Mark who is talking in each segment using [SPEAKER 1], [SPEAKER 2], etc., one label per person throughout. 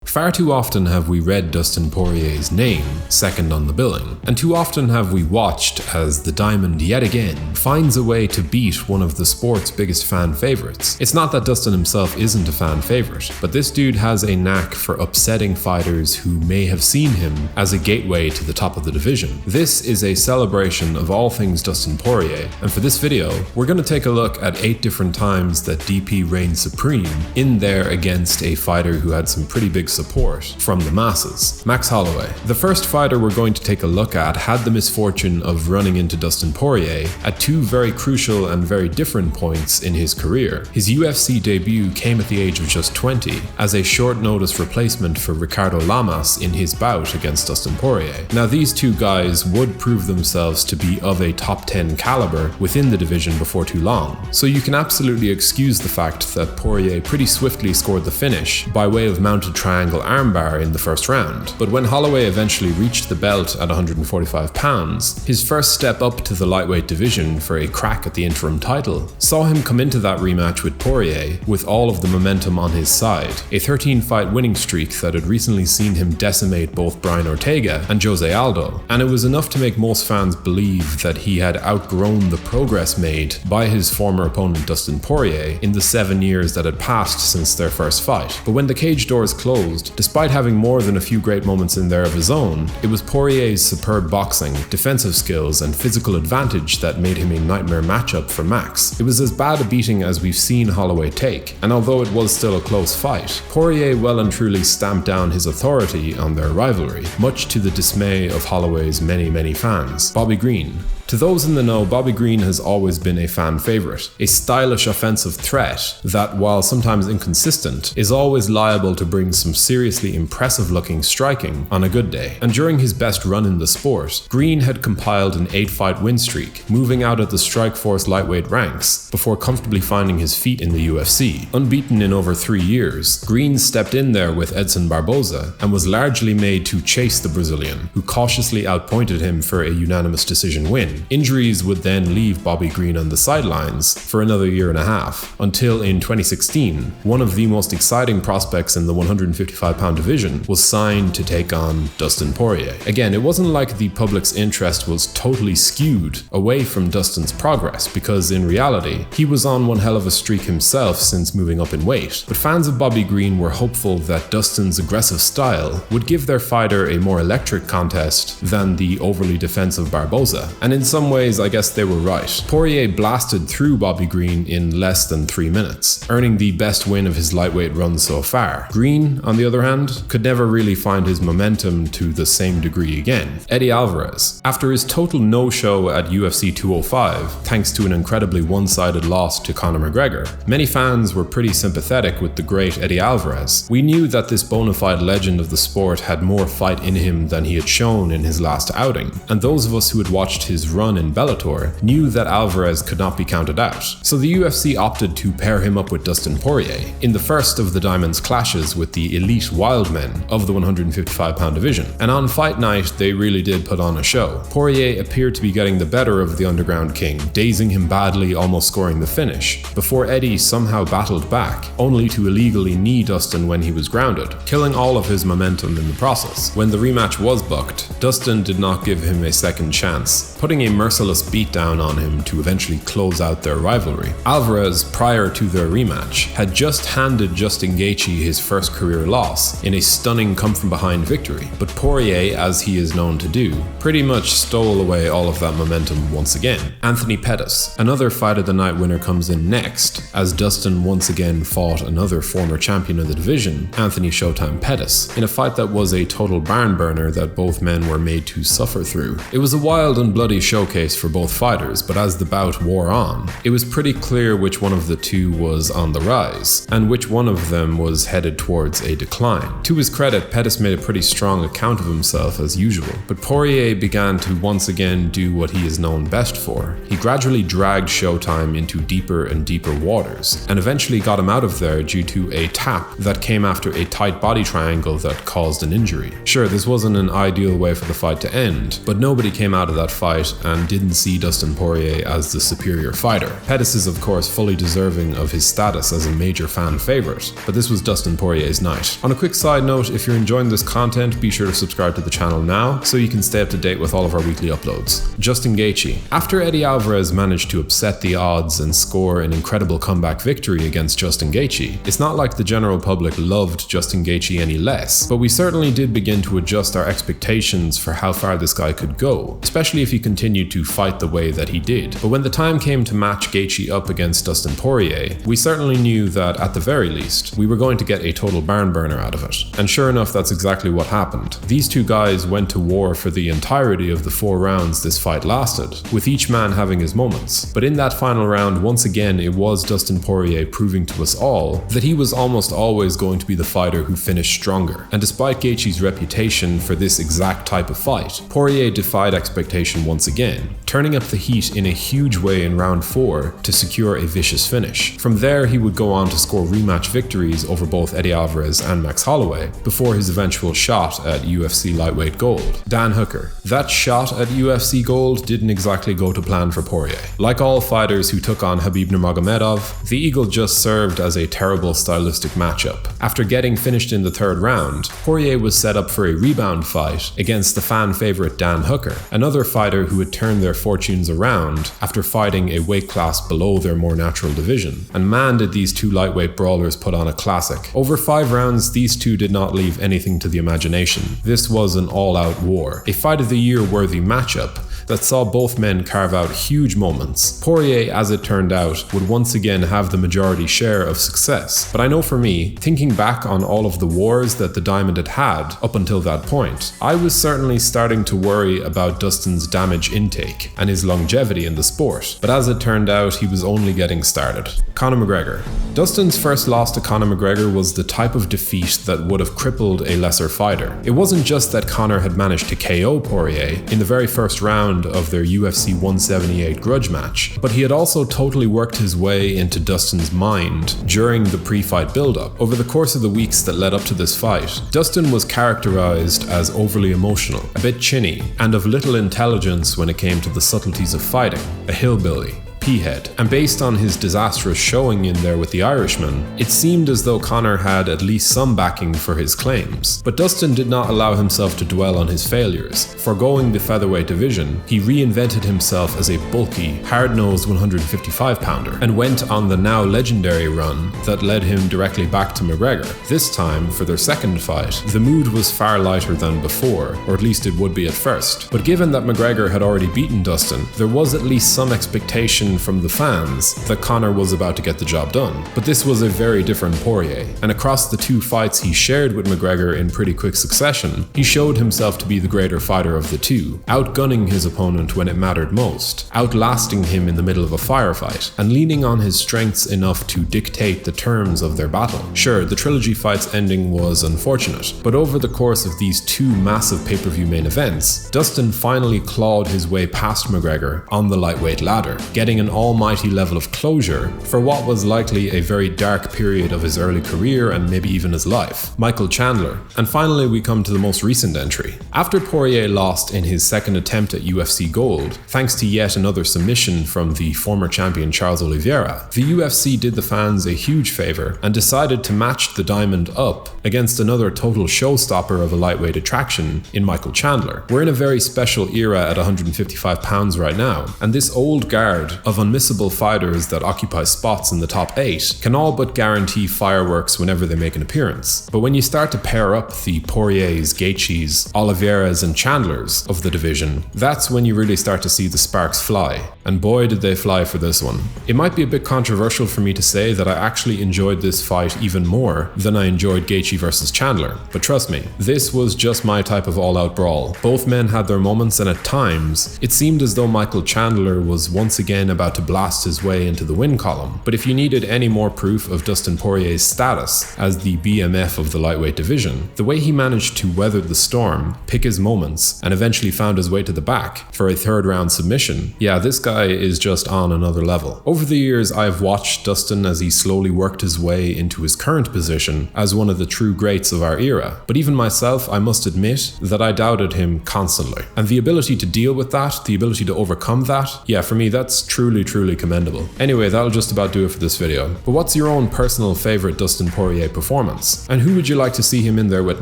[SPEAKER 1] Far too often have we read Dustin Poirier's name second on the billing, and too often have we watched as the Diamond yet again finds a way to beat one of the sport's biggest fan favorites. It's not that Dustin himself isn't a fan favorite, but this dude has a knack for upsetting fighters who may have seen him as a gateway to the top of the division. This is a celebration of all things Dustin Poirier, and for this video, we're going to take a look at 8 different times that DP reigned supreme in there against a fighter who had some pretty big support from the masses. Max Holloway. The first fighter we're going to take a look at had the misfortune of running into Dustin Poirier at 2 very crucial and very different points in his career. His UFC debut came at the age of just 20 as a short notice replacement for Ricardo Lamas in his bout against Dustin Poirier. Now these 2 guys would prove themselves to be of a top 10 caliber within the division before too long, so you can absolutely excuse the fact that Poirier pretty swiftly scored the finish by way of mounted triangle armbar in the first round. But when Holloway eventually reached the belt at 145 pounds, his first step up to the lightweight division for a crack at the interim title saw him come into that rematch with Poirier with all of the momentum on his side, a 13-fight winning streak that had recently seen him decimate both Brian Ortega and Jose Aldo, and it was enough to make most fans believe that he had outgrown the progress made by his former opponent Dustin Poirier in the 7 years that had passed since their first fight. But when the cage doors closed, despite having more than a few great moments in there of his own, it was Poirier's superb boxing, defensive skills, and physical advantage that made him a nightmare matchup for Max. It was as bad a beating as we've seen Holloway take, and although it was still a close fight, Poirier well and truly stamped down his authority on their rivalry, much to the dismay of Holloway's many fans. Bobby Green. To those in the know, Bobby Green has always been a fan favorite, a stylish offensive threat that, while sometimes inconsistent, is always liable to bring some seriously impressive looking striking on a good day. And during his best run in the sport, Green had compiled an 8-fight win streak, moving out of the Strikeforce lightweight ranks before comfortably finding his feet in the UFC. Unbeaten in over 3 years, Green stepped in there with Edson Barboza and was largely made to chase the Brazilian, who cautiously outpointed him for a unanimous decision win. Injuries would then leave Bobby Green on the sidelines for another year and a half, until in 2016, one of the most exciting prospects in the 155-pound division was signed to take on Dustin Poirier. Again, it wasn't like the public's interest was totally skewed away from Dustin's progress, because in reality, he was on one hell of a streak himself since moving up in weight. But fans of Bobby Green were hopeful that Dustin's aggressive style would give their fighter a more electric contest than the overly defensive Barboza, and in some ways, I guess they were right. Poirier blasted through Bobby Green in less than 3 minutes, earning the best win of his lightweight run so far. Green, on the other hand, could never really find his momentum to the same degree again. Eddie Alvarez. After his total no-show at UFC 205, thanks to an incredibly one-sided loss to Conor McGregor, many fans were pretty sympathetic with the great Eddie Alvarez. We knew that this bona fide legend of the sport had more fight in him than he had shown in his last outing, and those of us who had watched his run in Bellator knew that Alvarez could not be counted out. So the UFC opted to pair him up with Dustin Poirier in the first of the Diamond's clashes with the elite wildmen of the 155-pound division. And on fight night, they really did put on a show. Poirier appeared to be getting the better of the Underground King, dazing him badly, almost scoring the finish, before Eddie somehow battled back, only to illegally knee Dustin when he was grounded, killing all of his momentum in the process. When the rematch was booked, Dustin did not give him a second chance, putting a merciless beatdown on him to eventually close out their rivalry. Alvarez, prior to their rematch, had just handed Justin Gaethje his first career loss in a stunning come-from-behind victory, but Poirier, as he is known to do, pretty much stole away all of that momentum once again. Anthony Pettis. Another Fight of the Night winner comes in next, as Dustin once again fought another former champion of the division, Anthony Showtime Pettis, in a fight that was a total barn burner that both men were made to suffer through. It was a wild and bloody showcase for both fighters, but as the bout wore on, it was pretty clear which one of the two was on the rise, and which one of them was headed towards a decline. To his credit, Pettis made a pretty strong account of himself as usual, but Poirier began to once again do what he is known best for. He gradually dragged Showtime into deeper and deeper waters, and eventually got him out of there due to a tap that came after a tight body triangle that caused an injury. Sure, this wasn't an ideal way for the fight to end, but nobody came out of that fight and didn't see Dustin Poirier as the superior fighter. Pettis is of course fully deserving of his status as a major fan favorite, but this was Dustin Poirier's night. On a quick side note, if you're enjoying this content, be sure to subscribe to the channel now so you can stay up to date with all of our weekly uploads. Justin Gaethje. After Eddie Alvarez managed to upset the odds and score an incredible comeback victory against Justin Gaethje, it's not like the general public loved Justin Gaethje any less, but we certainly did begin to adjust our expectations for how far this guy could go, especially if he continued to fight the way that he did. But when the time came to match Gaethje up against Dustin Poirier, we certainly knew that at the very least, we were going to get a total barn burner out of it. And sure enough, that's exactly what happened. These two guys went to war for the entirety of the 4 rounds this fight lasted, with each man having his moments. But in that final round, once again, it was Dustin Poirier proving to us all that he was almost always going to be the fighter who finished stronger. And despite Gaethje's reputation for this exact type of fight, Poirier defied expectation once again, turning up the heat in a huge way in round 4 to secure a vicious finish. From there, he would go on to score rematch victories over both Eddie Alvarez and Max Holloway before his eventual shot at UFC lightweight gold. Dan Hooker. That shot at UFC gold didn't exactly go to plan for Poirier. Like all fighters who took on Khabib Nurmagomedov, the Eagle just served as a terrible stylistic matchup. After getting finished in the 3rd round, Poirier was set up for a rebound fight against the fan favorite Dan Hooker, another fighter who had turned their fortunes around after fighting a weight class below their more natural division. And man, did these two lightweight brawlers put on a classic. Over 5 rounds, these two did not leave anything to the imagination. This was an all-out war, a fight of the year worthy matchup that saw both men carve out huge moments. Poirier, as it turned out, would once again have the majority share of success. But I know for me, thinking back on all of the wars that the Diamond had had up until that point, I was certainly starting to worry about Dustin's damage intake and his longevity in the sport. But as it turned out, he was only getting started. Conor McGregor. Dustin's first loss to Conor McGregor was the type of defeat that would have crippled a lesser fighter. It wasn't just that Conor had managed to KO Poirier in the very first round of their UFC 178 grudge match, but he had also totally worked his way into Dustin's mind during the pre-fight build-up. Over the course of the weeks that led up to this fight, Dustin was characterized as overly emotional, a bit chinny, and of little intelligence when it came to the subtleties of fighting, a hillbilly. Head. And based on his disastrous showing in there with the Irishman, it seemed as though Conor had at least some backing for his claims. But Dustin did not allow himself to dwell on his failures. Foregoing the featherweight division, he reinvented himself as a bulky, hard-nosed 155-pounder and went on the now legendary run that led him directly back to McGregor. This time, for their second fight, the mood was far lighter than before, or at least it would be at first. But given that McGregor had already beaten Dustin, there was at least some expectation from the fans that Conor was about to get the job done. But this was a very different Poirier, and across the 2 fights he shared with McGregor in pretty quick succession, he showed himself to be the greater fighter of the 2, outgunning his opponent when it mattered most, outlasting him in the middle of a firefight, and leaning on his strengths enough to dictate the terms of their battle. Sure, the trilogy fight's ending was unfortunate, but over the course of these 2 massive pay-per-view main events, Dustin finally clawed his way past McGregor on the lightweight ladder, getting an almighty level of closure for what was likely a very dark period of his early career and maybe even his life. Michael Chandler. And finally we come to the most recent entry. After Poirier lost in his second attempt at UFC gold, thanks to yet another submission from the former champion Charles Oliveira, the UFC did the fans a huge favor and decided to match the Diamond up against another total showstopper of a lightweight attraction in Michael Chandler. We're in a very special era at 155 pounds right now, and this old guard of unmissable fighters that occupy spots in the top 8 can all but guarantee fireworks whenever they make an appearance. But when you start to pair up the Poiriers, Gaethjes, Oliveira's and Chandlers of the division, that's when you really start to see the sparks fly. And boy did they fly for this one. It might be a bit controversial for me to say that I actually enjoyed this fight even more than I enjoyed Gaethje versus Chandler, but trust me, this was just my type of all-out brawl. Both men had their moments, and at times, it seemed as though Michael Chandler was once again about to blast his way into the win column. But if you needed any more proof of Dustin Poirier's status as the BMF of the lightweight division, the way he managed to weather the storm, pick his moments, and eventually found his way to the back for a third round submission, yeah, this guy is just on another level. Over the years, I have watched Dustin as he slowly worked his way into his current position as one of the true greats of our era. But even myself, I must admit that I doubted him constantly. And the ability to deal with that, the ability to overcome that, yeah, for me, that's truly commendable. Anyway, that'll just about do it for this video. But what's your own personal favorite Dustin Poirier performance? And who would you like to see him in there with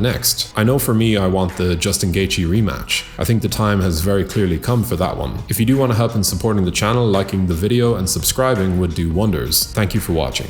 [SPEAKER 1] next? I know for me, I want the Justin Gaethje rematch. I think the time has very clearly come for that one. If you do want to help in supporting the channel, liking the video and subscribing would do wonders. Thank you for watching.